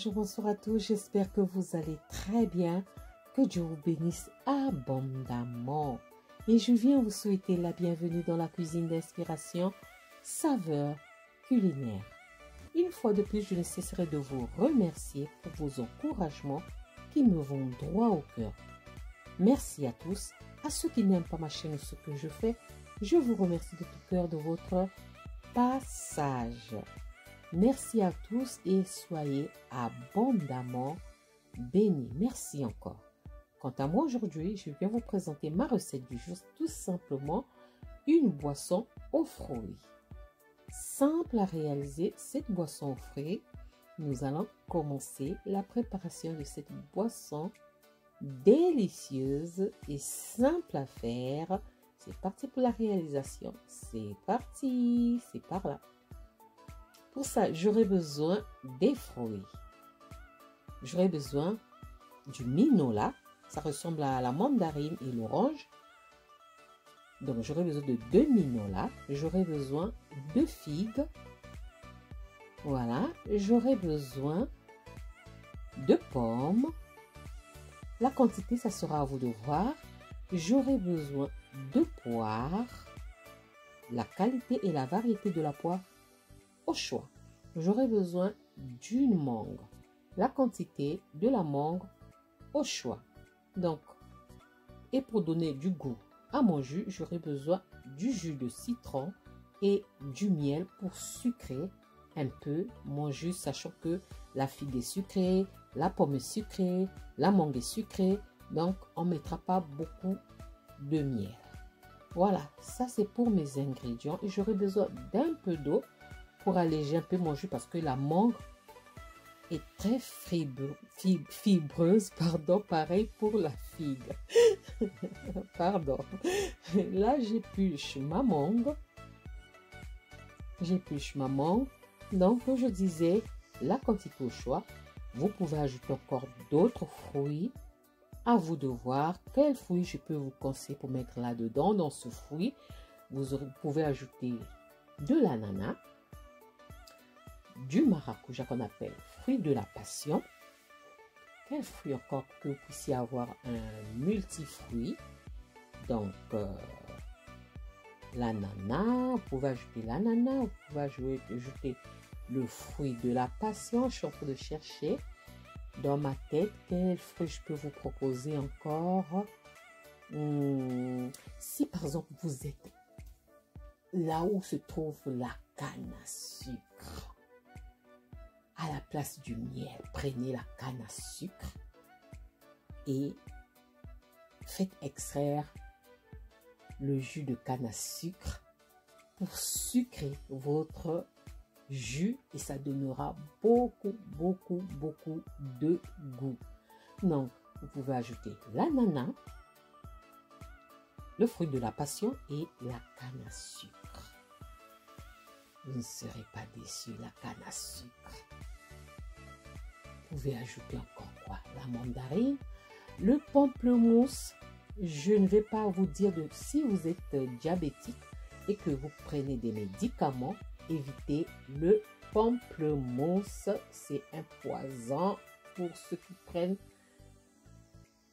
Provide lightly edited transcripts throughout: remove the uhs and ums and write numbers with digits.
bonjour à tous, j'espère que vous allez très bien, que Dieu vous bénisse abondamment. Et je viens vous souhaiter la bienvenue dans la cuisine d'inspiration Saveurs culinaires. Une fois de plus, je ne cesserai de vous remercier pour vos encouragements qui me vont droit au cœur. Merci à tous, à ceux qui n'aiment pas ma chaîne ou ce que je fais, je vous remercie de tout cœur de votre passage. Merci à tous et soyez abondamment bénis. Merci encore. Quant à moi aujourd'hui, je viens vous présenter ma recette du jour, tout simplement une boisson aux fruits. Simple à réaliser, cette boisson aux fruits, nous allons commencer la préparation de cette boisson délicieuse et simple à faire. C'est parti pour la réalisation. C'est parti, c'est par là. Pour ça, j'aurai besoin des fruits. J'aurai besoin du minola. Ça ressemble à la mandarine et l'orange. Donc, j'aurai besoin de 2 minolas. J'aurai besoin de figues. Voilà. J'aurai besoin de pommes. La quantité, ça sera à vous de voir. J'aurai besoin de poire. La qualité et la variété de la poire au choix. J'aurai besoin d'une mangue. La quantité de la mangue au choix. Donc, et pour donner du goût à mon jus, j'aurai besoin du jus de citron et du miel pour sucrer un peu mon jus, sachant que la figue est sucrée, la pomme est sucrée, la mangue est sucrée. Donc, on ne mettra pas beaucoup de miel. Voilà, ça c'est pour mes ingrédients. Et j'aurai besoin d'un peu d'eau pour alléger un peu mon jus parce que la mangue est très fibreuse, pareil pour la figue. Pardon. Là, j'épluche ma mangue. Donc, comme je disais, la quantité au choix. Vous pouvez ajouter encore d'autres fruits. À vous de voir quels fruits je peux vous conseiller pour mettre là-dedans. Dans ce fruit, vous pouvez ajouter de l'ananas, du maracuja qu'on appelle fruit de la passion. Quel fruit encore que vous puissiez avoir un multifruit. Donc, l'ananas, vous pouvez ajouter l'ananas, vous pouvez ajouter le fruit de la passion. Je suis en train de chercher dans ma tête quel fruit je peux vous proposer encore. Si par exemple vous êtes là où se trouve la canne à sucre, à la place du miel, prenez la canne à sucre et faites extraire le jus de canne à sucre pour sucrer votre jus et ça donnera beaucoup de goût. Donc, vous pouvez ajouter l'ananas, le fruit de la passion et la canne à sucre. Vous ne serez pas déçus, la canne à sucre. Vous pouvez ajouter encore quoi? La mandarine, le pamplemousse. Je ne vais pas vous dire de si vous êtes diabétique et que vous prenez des médicaments, évitez le pamplemousse. C'est un poison pour ceux qui prennent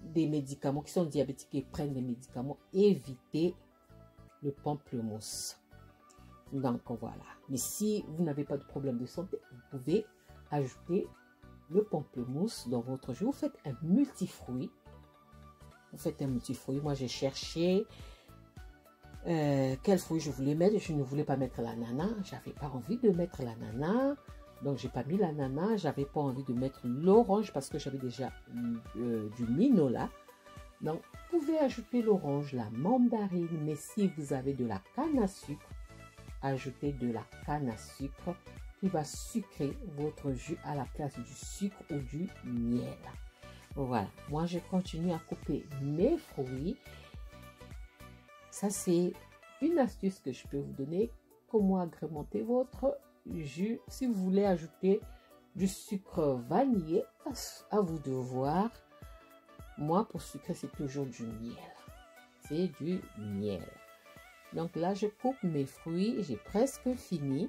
des médicaments, qui sont diabétiques et prennent des médicaments. Évitez le pamplemousse. Donc voilà. Mais si vous n'avez pas de problème de santé, vous pouvez ajouter le pamplemousse dans votre jus. Vous faites un multifruit. Moi, j'ai cherché quel fruit je voulais mettre. Je ne voulais pas mettre l'ananas. J'avais pas envie de mettre l'ananas. Donc, j'ai pas mis l'ananas. J'avais pas envie de mettre l'orange parce que j'avais déjà du minola. Donc, vous pouvez ajouter l'orange, la mandarine. Mais si vous avez de la canne à sucre, ajoutez de la canne à sucre qui va sucrer votre jus à la place du sucre ou du miel. Voilà, moi je continue à couper mes fruits. Ça c'est une astuce que je peux vous donner. Comment agrémenter votre jus. Si vous voulez ajouter du sucre vanillé, à vous de voir. Moi pour sucrer c'est toujours du miel. C'est du miel. Donc là je coupe mes fruits. J'ai presque fini.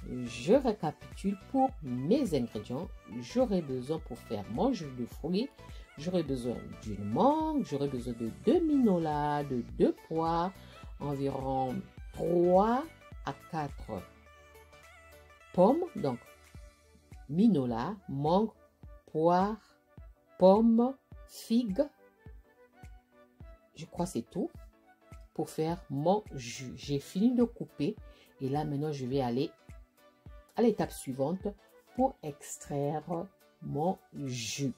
je récapitule pour mes ingrédients. J'aurai besoin pour faire mon jus de fruits. J'aurai besoin d'une mangue, j'aurai besoin de 2 minolas, de 2 poires, environ 3 à 4 pommes. Donc, minola, mangue, poire, pommes, figues. Je crois que c'est tout pour faire mon jus. J'ai fini de couper et là maintenant je vais aller à l'étape suivante pour extraire mon jus.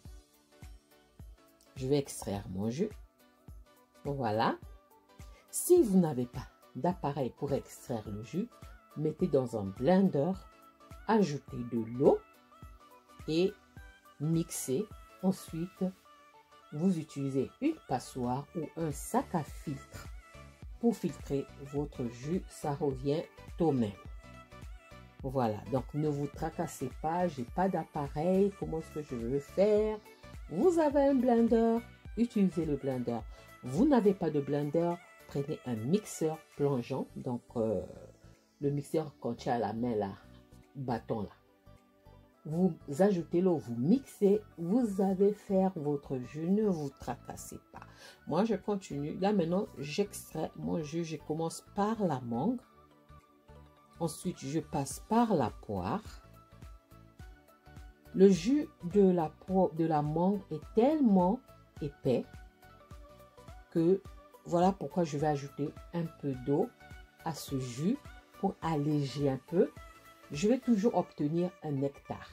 Je vais extraire mon jus. Voilà. Si vous n'avez pas d'appareil pour extraire le jus, mettez dans un blender, ajoutez de l'eau et mixez. Ensuite, vous utilisez une passoire ou un sac à filtre pour filtrer votre jus. Ça revient au même. Voilà, donc ne vous tracassez pas, j'ai pas d'appareil, comment est-ce que je veux faire? Vous avez un blender, utilisez le blender. Vous n'avez pas de blender, prenez un mixeur plongeant, donc le mixeur quand tu as à la main là, bâton là. Vous ajoutez l'eau, vous mixez, vous allez faire votre jus, ne vous tracassez pas. Moi je continue, là maintenant j'extrais mon jus, je commence par la mangue. Ensuite, je passe par la poire. Le jus de la mangue est tellement épais que voilà pourquoi je vais ajouter un peu d'eau à ce jus pour alléger un peu. Je vais toujours obtenir un nectar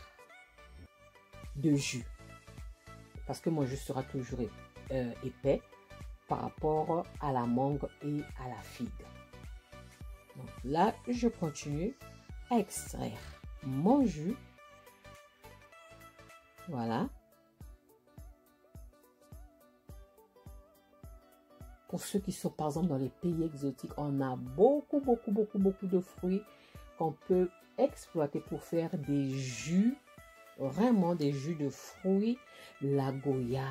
de jus parce que mon jus sera toujours épais par rapport à la mangue et à la figue. Donc là, je continue à extraire mon jus. Voilà. Pour ceux qui sont par exemple dans les pays exotiques, on a beaucoup de fruits qu'on peut exploiter pour faire des jus, vraiment des jus de fruits. La goyave.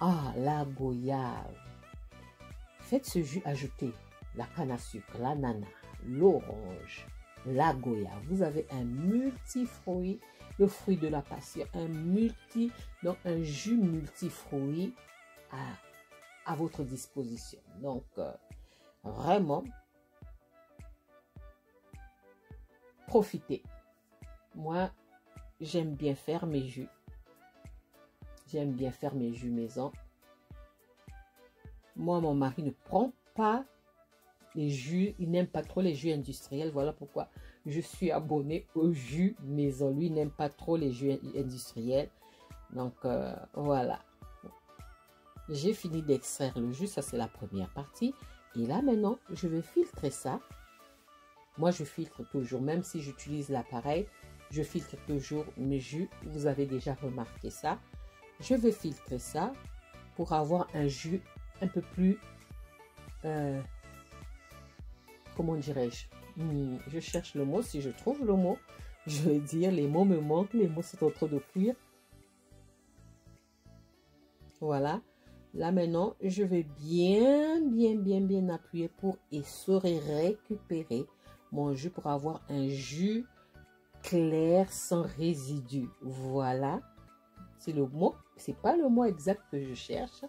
Ah, la goyave. Faites ce jus, ajoutez la canne à sucre, l'ananas, l'orange, la goyave. Vous avez un multifruit, le fruit de la passion, donc un jus multifruit à votre disposition. Donc, vraiment, profitez. Moi, j'aime bien faire mes jus. J'aime bien faire mes jus maison. Moi, mon mari ne prend pas les jus, il n'aime pas trop les jus industriels. Voilà pourquoi je suis abonnée au jus maison. Lui n'aime pas trop les jus industriels. Donc, voilà. J'ai fini d'extraire le jus. Ça, c'est la première partie. Et là, maintenant, je vais filtrer ça. Moi, je filtre toujours. Même si j'utilise l'appareil, je filtre toujours mes jus. Vous avez déjà remarqué ça. Je vais filtrer ça pour avoir un jus un peu plus... comment dirais-je? Je cherche le mot. Si je trouve le mot, je vais dire, les mots me manquent. Les mots sont en train de fuir. Voilà. Là maintenant, je vais bien appuyer pour essorer, récupérer mon jus pour avoir un jus clair sans résidus. Voilà. C'est le mot. C'est pas le mot exact que je cherche,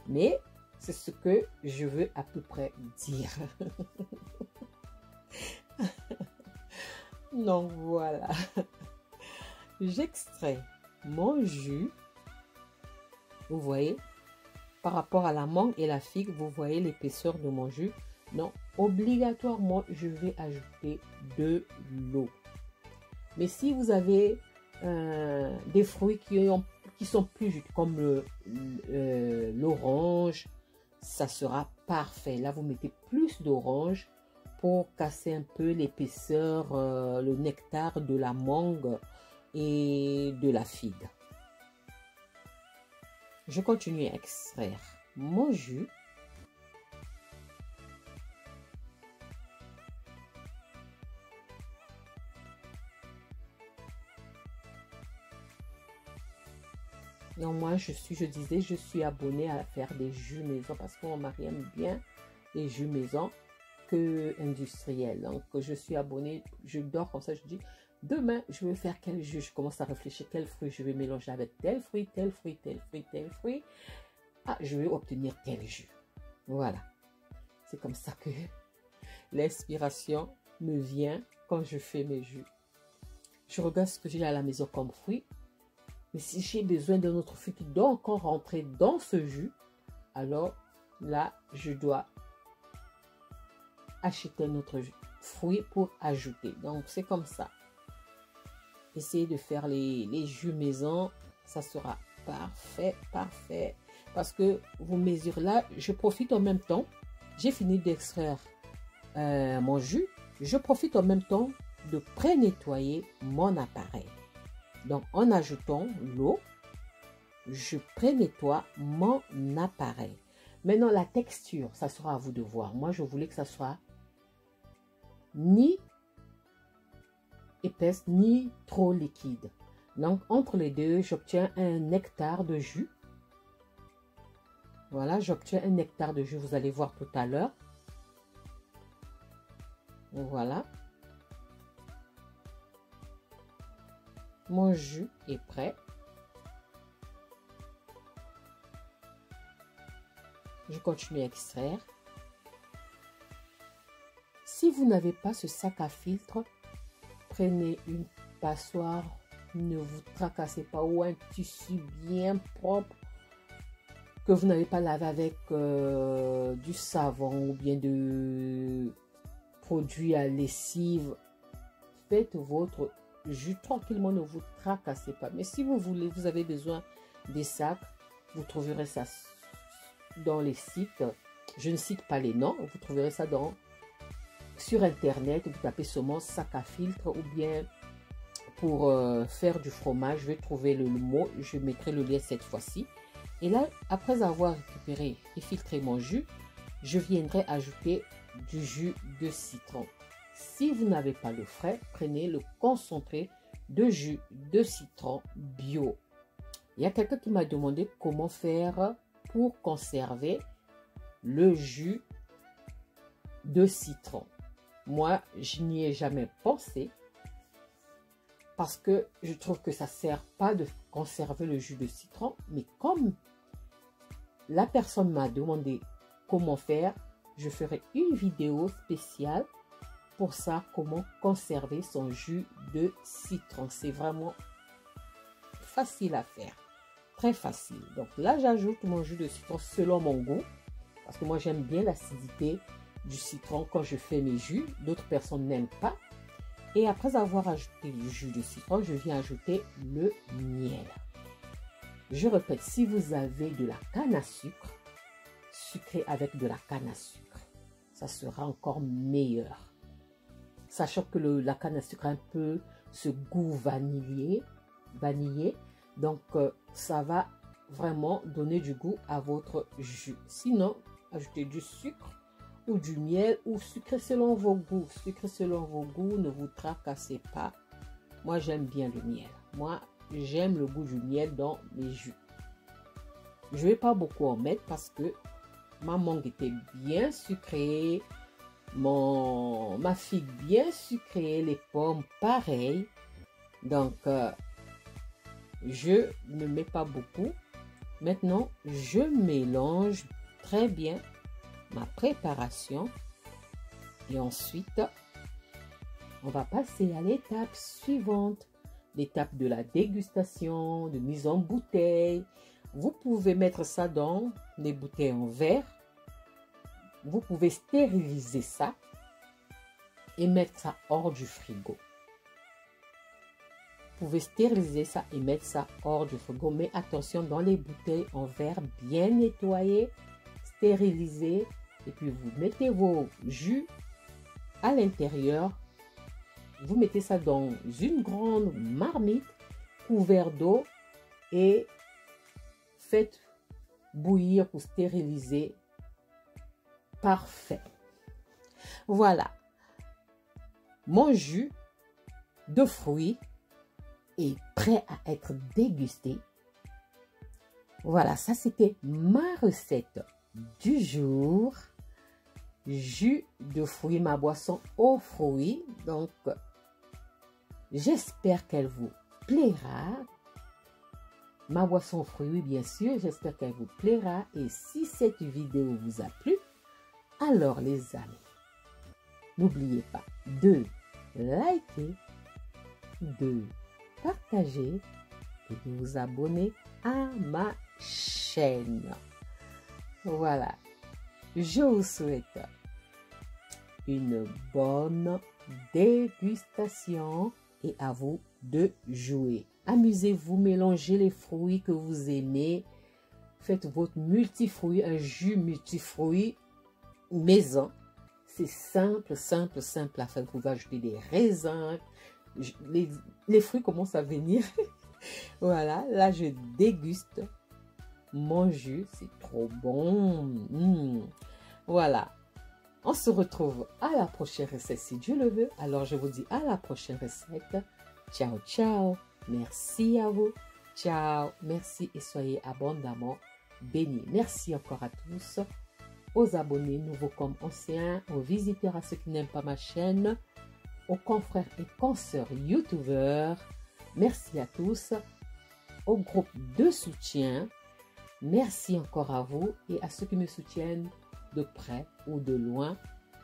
mais c'est ce que je veux à peu près dire. Donc voilà. J'extrais mon jus. Vous voyez, par rapport à la mangue et la figue, vous voyez l'épaisseur de mon jus. Donc, obligatoirement, je vais ajouter de l'eau. Mais si vous avez des fruits qui sont plus juteux, comme l'orange, ça sera parfait. Là, vous mettez plus d'orange pour casser un peu l'épaisseur, le nectar de la mangue et de la figue. Je continue à extraire mon jus. Donc moi, je disais, je suis abonnée à faire des jus maison parce que mon mari aime bien les jus maison que industriel. Donc, je suis abonnée, je dors comme ça, je dis, demain, je vais faire quel jus. Je commence à réfléchir quel fruit je vais mélanger avec tel fruit, tel fruit, tel fruit, tel fruit. Ah, je vais obtenir tel jus. Voilà. C'est comme ça que l'inspiration me vient quand je fais mes jus. Je regarde ce que j'ai à la maison comme fruit. Mais si j'ai besoin d'un autre fruit qui doit encore rentrer dans ce jus, alors là, je dois acheter un autre fruit pour ajouter. Donc, c'est comme ça. Essayez de faire les jus maison. Ça sera parfait, parfait. Parce que vous mesurez là, je profite en même temps. J'ai fini d'extraire mon jus. Je profite en même temps de pré-nettoyer mon appareil. Donc, en ajoutant l'eau, je pré-nettoie mon appareil. Maintenant, la texture, ça sera à vous de voir. Moi, je voulais que ça soit ni épaisse, ni trop liquide. Donc, entre les deux, j'obtiens un nectar de jus. Voilà, j'obtiens un nectar de jus. Vous allez voir tout à l'heure. Voilà. Mon jus est prêt. Je continue à extraire. Si vous n'avez pas ce sac à filtre, prenez une passoire. Ne vous tracassez pas, ou un tissu bien propre que vous n'avez pas lavé avec du savon ou bien de produits à lessive. Faites votre jus tranquillement, ne vous tracassez pas. Mais si vous voulez, vous avez besoin des sacs, vous trouverez ça dans les sites. Je ne cite pas les noms, vous trouverez ça sur internet. Vous tapez seulement sac à filtre, ou bien pour faire du fromage, je vais trouver le mot, je mettrai le lien cette fois-ci. Et là, après avoir récupéré et filtré mon jus, je viendrai ajouter du jus de citron. Si vous n'avez pas le frais, prenez le concentré de jus de citron bio. Il y a quelqu'un qui m'a demandé comment faire pour conserver le jus de citron. Moi, je n'y ai jamais pensé parce que je trouve que ça ne sert pas de conserver le jus de citron. Mais comme la personne m'a demandé comment faire, je ferai une vidéo spéciale pour ça, comment conserver son jus de citron. C'est vraiment facile à faire, très facile. Donc là, j'ajoute mon jus de citron selon mon goût, parce que moi, j'aime bien l'acidité du citron quand je fais mes jus. D'autres personnes n'aiment pas. Et après avoir ajouté le jus de citron, je viens ajouter le miel. Je répète, si vous avez de la canne à sucre, sucré avec de la canne à sucre, ça sera encore meilleur. Sachant que la canne à sucre a un peu ce goût vanillé. Donc, ça va vraiment donner du goût à votre jus. Sinon, ajoutez du sucre ou du miel ou sucré selon vos goûts. Sucré selon vos goûts, ne vous tracassez pas. Moi, j'aime bien le miel. Moi, j'aime le goût du miel dans mes jus. Je ne vais pas beaucoup en mettre parce que ma mangue était bien sucrée. Ma figue bien sucrée, les pommes pareil. Donc, je ne mets pas beaucoup. Maintenant, je mélange très bien ma préparation. Et ensuite, on va passer à l'étape suivante. L'étape de la dégustation, de mise en bouteille. Vous pouvez mettre ça dans des bouteilles en verre. Vous pouvez stériliser ça et mettre ça hors du frigo. Vous pouvez stériliser ça et mettre ça hors du frigo. Mais attention, dans les bouteilles en verre bien nettoyées, stérilisées. Et puis vous mettez vos jus à l'intérieur. Vous mettez ça dans une grande marmite couverte d'eau et faites bouillir pour stériliser. Parfait. Voilà. Mon jus de fruits est prêt à être dégusté. Voilà, ça c'était ma recette du jour. jus de fruits, ma boisson aux fruits. Donc, j'espère qu'elle vous plaira. Ma boisson aux fruits, oui, bien sûr, j'espère qu'elle vous plaira. Et si cette vidéo vous a plu, alors les amis, n'oubliez pas de liker, de partager et de vous abonner à ma chaîne. Voilà, je vous souhaite une bonne dégustation et à vous de jouer. Amusez-vous, mélangez les fruits que vous aimez. Faites votre multifruit, un jus multifruit maison. C'est simple, simple, simple à faire. Vous pouvez ajouter des raisins. Les fruits commencent à venir. Voilà, là je déguste mon jus. C'est trop bon. Voilà. On se retrouve à la prochaine recette si Dieu le veut. Alors je vous dis à la prochaine recette. Ciao, ciao. Merci à vous. Ciao. Merci et soyez abondamment bénis. Merci encore à tous. Aux abonnés nouveaux comme anciens, aux visiteurs, à ceux qui n'aiment pas ma chaîne, aux confrères et consoeurs youtubeurs. Merci à tous. Au groupe de soutien. Merci encore à vous et à ceux qui me soutiennent de près ou de loin.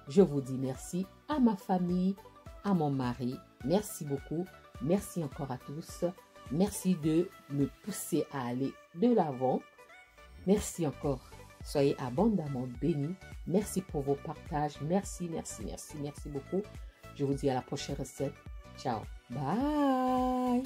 Je vous dis merci à ma famille, à mon mari. Merci beaucoup. Merci encore à tous. Merci de me pousser à aller de l'avant. Merci encore. Soyez abondamment bénis. Merci pour vos partages. Merci, merci, merci, merci beaucoup. Je vous dis à la prochaine recette. Ciao. Bye.